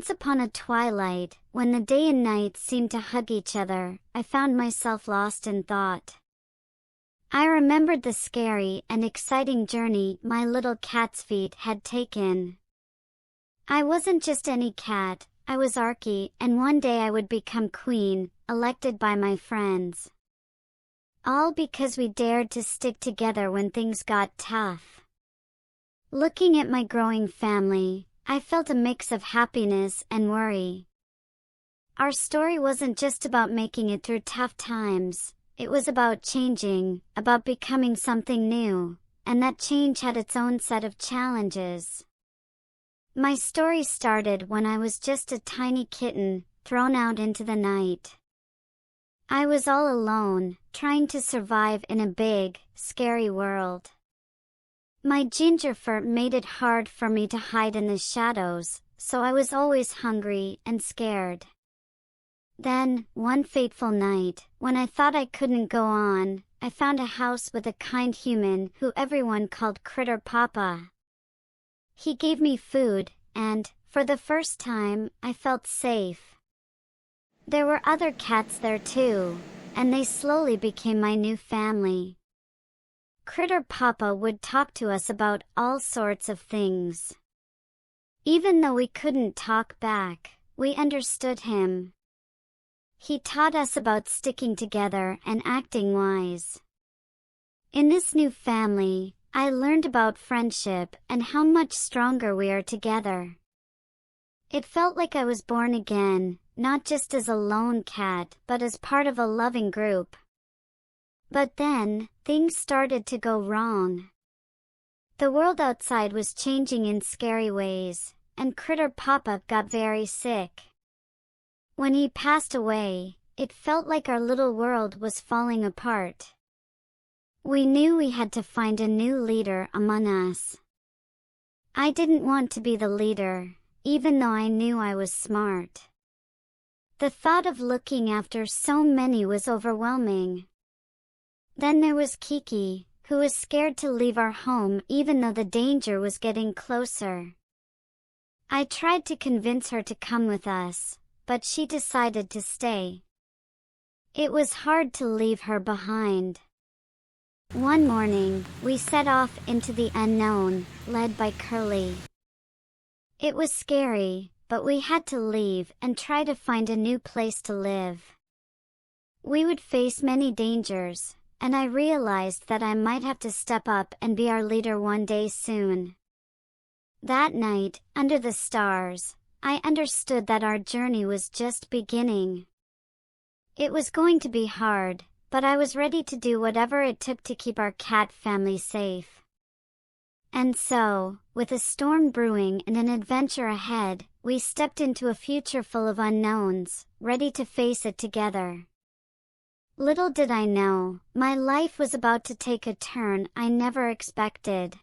Once upon a twilight, when the day and night seemed to hug each other, I found myself lost in thought. I remembered the scary and exciting journey my little cat's feet had taken. I wasn't just any cat, I was Archie, and one day I would become queen, elected by my friends. All because we dared to stick together when things got tough. Looking at my growing family, I felt a mix of happiness and worry. Our story wasn't just about making it through tough times, it was about changing, about becoming something new, and that change had its own set of challenges. My story started when I was just a tiny kitten, thrown out into the night. I was all alone, trying to survive in a big, scary world. My ginger fur made it hard for me to hide in the shadows, so I was always hungry and scared. Then, one fateful night, when I thought I couldn't go on, I found a house with a kind human who everyone called Critter Papa. He gave me food, and, for the first time, I felt safe. There were other cats there too, and they slowly became my new family. Critter Papa would talk to us about all sorts of things. Even though we couldn't talk back, we understood him. He taught us about sticking together and acting wise. In this new family, I learned about friendship and how much stronger we are together. It felt like I was born again, not just as a lone cat but as part of a loving group. But then, things started to go wrong. The world outside was changing in scary ways, and Critter Papa got very sick. When he passed away, it felt like our little world was falling apart. We knew we had to find a new leader among us. I didn't want to be the leader, even though I knew I was smart. The thought of looking after so many was overwhelming. Then there was Kiki, who was scared to leave our home even though the danger was getting closer. I tried to convince her to come with us, but she decided to stay. It was hard to leave her behind. One morning, we set off into the unknown, led by Curly. It was scary, but we had to leave and try to find a new place to live. We would face many dangers, and I realized that I might have to step up and be our leader one day soon. That night, under the stars, I understood that our journey was just beginning. It was going to be hard, but I was ready to do whatever it took to keep our cat family safe. And so, with a storm brewing and an adventure ahead, we stepped into a future full of unknowns, ready to face it together. Little did I know, my life was about to take a turn I never expected.